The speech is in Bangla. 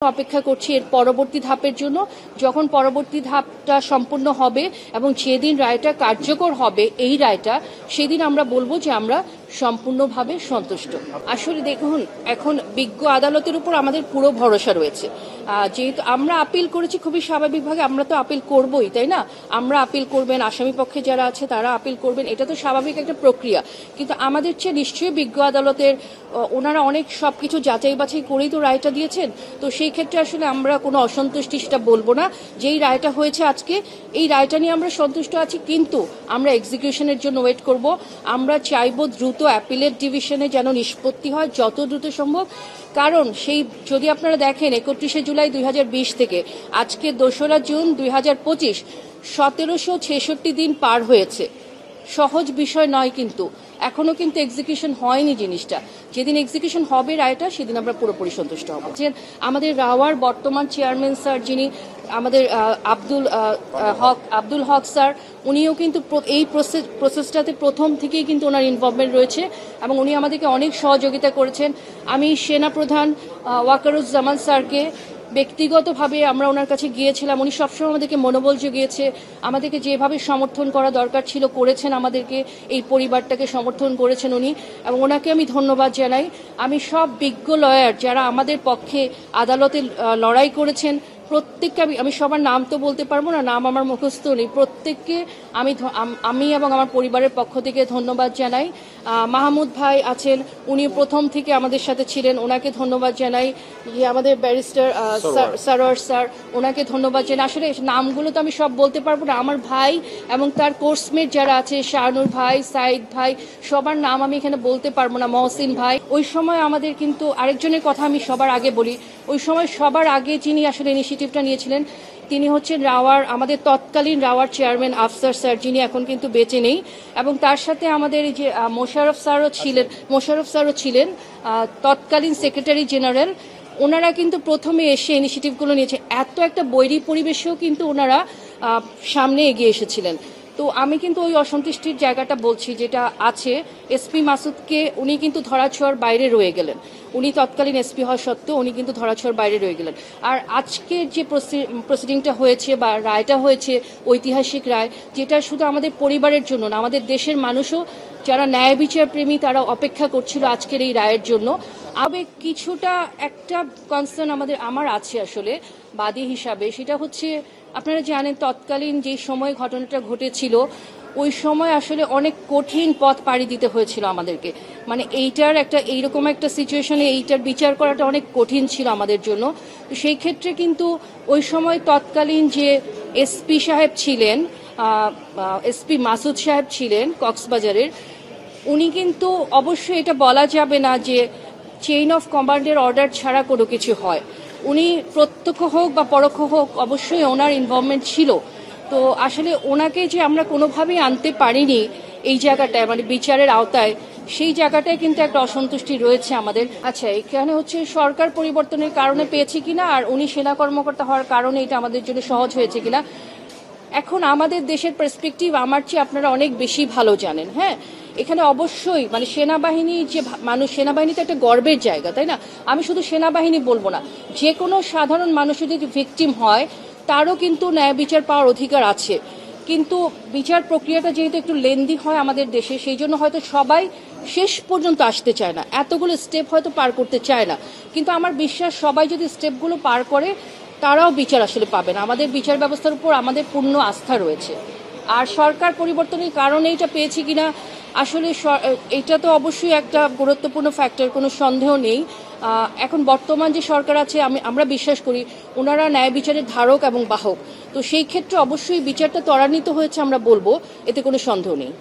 অপেক্ষা করছি এর পরবর্তী ধাপের জন্য। যখন পরবর্তী ধাপটা সম্পূর্ণ হবে এবং যেদিন রায়টা কার্যকর হবে এই রায়টা, সেদিন আমরা বলবো যে আমরা সম্পূর্ণভাবে সন্তুষ্ট। আসলে দেখুন, এখন বিজ্ঞ আদালতের উপর আমাদের পুরো ভরসা রয়েছে। যেহেতু আমরা আপিল করেছি, খুবই স্বাভাবিকভাবে আমরা তো আপিল করবই, তাই না? আমরা আপিল করবেন, আসামি পক্ষে যারা আছে তারা আপিল করবেন, এটা তো স্বাভাবিক একটা প্রক্রিয়া। কিন্তু আমাদের চেয়ে নিশ্চয়ই বিজ্ঞ আদালতের ওনারা অনেক সবকিছু যাচাই বাছাই করেই তো রায়টা দিয়েছেন। তো সেই ক্ষেত্রে আসলে আমরা কোনো অসন্তুষ্টি সেটা বলবো না। যেই রায়টা হয়েছে আজকে, এই রায়টা নিয়ে আমরা সন্তুষ্ট আছি, কিন্তু আমরা এক্সিকিউশনের জন্য ওয়েট করব। আমরা চাইবো দ্রুত অ্যাপিলেট ডিভিশনে যেন নিষ্পত্তি হয়, যত দ্রুত সম্ভব। কারণ সেই যদি আপনারা দেখেন 31শে জুলাই 2020 থেকে আজকে 2রা জুন 2025, 1766 দিন পার হয়েছে। সহজ বিষয় নয়, কিন্তু এখনো কিন্তু এক্সিকিউশন হয়নি জিনিসটা। যেদিন এক্সিকিউশন হবে রায়টা, সেদিন আমরা পুরোপুরি সন্তুষ্ট হব। আমাদের রাওয়ার বর্তমান চেয়ারম্যান স্যার, যিনি আমাদের আব্দুল হক স্যার, উনিও কিন্তু এই প্রসেসটাতে প্রথম থেকেই কিন্তু ওনার ইনভলভমেন্ট রয়েছে এবং উনি আমাদেরকে অনেক সহযোগিতা করেছেন। আমি সেনাপ্রধান ওয়াকারুজ্জামান স্যারকে ব্যক্তিগতভাবে আমরা ওনার কাছে গিয়েছিলাম, উনি সবসময় আমাদেরকে মনোবল জুগিয়েছে, আমাদেরকে যেভাবে সমর্থন করা দরকার ছিল করেছেন, আমাদেরকে এই পরিবারটাকে সমর্থন করেছেন উনি, এবং ওনাকে আমি ধন্যবাদ জানাই। আমি সব বিজ্ঞ লয়ার যারা আমাদের পক্ষে আদালতে লড়াই করেছেন প্রত্যেককে আমি সবার নাম তো বলতে পারবো না, নাম আমার মুখস্থ নেই, প্রত্যেককে আমি এবং আমার পরিবারের পক্ষ থেকে ধন্যবাদ জানাই। মাহমুদ ভাই আছেন, উনি প্রথম থেকে আমাদের সাথে ছিলেন, ওনাকে ধন্যবাদ জানাই। আমাদের ব্যারিস্টার সারোয়ার স্যার, ওনাকে ধন্যবাদ জানাই। আসলে নামগুলো তো আমি সব বলতে পারবো না। আমার ভাই এবং তার কোর্সমেট যারা আছে, শাহনুর ভাই, সাইদ ভাই, সবার নাম আমি এখানে বলতে পারবো না, মহসিন ভাই। ওই সময় আমাদের কিন্তু আরেকজনের কথা আমি সবার আগে বলি, ওই সময় সবার আগে যিনি আসলে ইনিশিয়েটিভটা নিয়েছিলেন তিনি হচ্ছেন আমাদের তৎকালীন রাওয়ার চেয়ারম্যান আফসার স্যার, যিনি এখন কিন্তু বেঁচে নেই, এবং তার সাথে আমাদের এই যে মোশাররফ স্যারও ছিলেন তৎকালীন সেক্রেটারি জেনারেল। ওনারা কিন্তু প্রথমে এসে ইনিশিয়েটিভগুলো নিয়েছে, এত একটা বৈরী পরিবেশেও কিন্তু ওনারা সামনে এগিয়ে এসেছিলেন। তো আমি কিন্তু ওই অসন্তুষ্টির জায়গাটা বলছি যেটা আছে, এসপি মাসুদকে উনি কিন্তু ধরাছোঁয়ার বাইরে রয়ে গেলেন। উনি তৎকালীন এসপি হওয়া সত্ত্বেও উনি কিন্তু ধরাছোঁয়ার বাইরে রয়ে গেলেন। আর আজকের যে প্রসিডিংটা হয়েছে বা রায়টা হয়েছে, ঐতিহাসিক রায়, যেটা শুধু আমাদের পরিবারের জন্য না, আমাদের দেশের মানুষও যারা ন্যায় বিচার প্রেমী তারা অপেক্ষা করছিল আজকের এই রায়ের জন্য। তবে কিছুটা একটা কনসার্ন আমার আছে আসলে বাদী হিসাবে, সেটা হচ্ছে আপনারা জানেন তৎকালীন যে সময় ঘটনাটা ঘটেছিল, ওই সময় আসলে অনেক কঠিন পথ পাড়ি দিতে হয়েছিল আমাদেরকে। মানে এইরকম একটা সিচুয়েশনে এইটার বিচার করাটা অনেক কঠিন ছিল আমাদের জন্য। তো সেই ক্ষেত্রে কিন্তু ওই সময় তৎকালীন যে এসপি সাহেব ছিলেন, এসপি মাসুদ সাহেব ছিলেন কক্সবাজারের, উনি কিন্তু অবশ্যই এটা বলা যাবে না যে চেইন অফ কমান্ডের অর্ডার ছাড়া কোনো কিছু হয়। উনি প্রত্যক্ষ হোক বা পরোক্ষ হোক অবশ্যই ওনার ইনভলভমেন্ট ছিল। তো আসলে ওনাকে যে আমরা কোনোভাবেই আনতে পারিনি এই জায়গাটায়, মানে বিচারের আওতায়, সেই জায়গাটায় কিন্তু একটা অসন্তুষ্টি রয়েছে আমাদের। আচ্ছা, এখানে হচ্ছে সরকার পরিবর্তনের কারণে পেয়েছি কিনা আর উনি সেনা কর্মকর্তা হওয়ার কারণে এটা আমাদের জন্য সহজ হয়েছে কিনা, এখন আমাদের দেশের পার্সপেক্টিভ আমার চেয়ে আপনারা অনেক বেশি ভালো জানেন। হ্যাঁ, এখানে অবশ্যই মানে সেনাবাহিনী যে সেনাবাহিনী তো একটা গর্বের জায়গা, তাই না? আমি শুধু সেনাবাহিনী বলবো না, যে কোনো সাধারণ মানুষের যদি ভিকটিম হয় তারও কিন্তু ন্যায় বিচার পাওয়ার অধিকার আছে। কিন্তু বিচার প্রক্রিয়াটা যেহেতু একটু লেন্দি হয় আমাদের দেশে, সেই জন্য হয়তো সবাই শেষ পর্যন্ত আসতে চায় না, এতগুলো স্টেপ হয়তো পার করতে চায় না। কিন্তু আমার বিশ্বাস সবাই যদি স্টেপগুলো পার করে তারাও বিচার আসলে পাবে না। আমাদের বিচার ব্যবস্থার উপর আমাদের পূর্ণ আস্থা রয়েছে। আর সরকার পরিবর্তনের কারণে এটা পেয়েছি কিনা, আসলে এটা তো অবশ্যই একটা গুরুত্বপূর্ণ ফ্যাক্টর, কোনো সন্দেহ নেই। এখন বর্তমান যে সরকার আছে আমরা বিশ্বাস করি ওনারা ন্যায় বিচারের ধারক এবং বাহক। তো সেই ক্ষেত্রে অবশ্যই বিচারটা ত্বরান্বিত হয়েছে আমরা বলবো, এতে কোনো সন্দেহ নেই।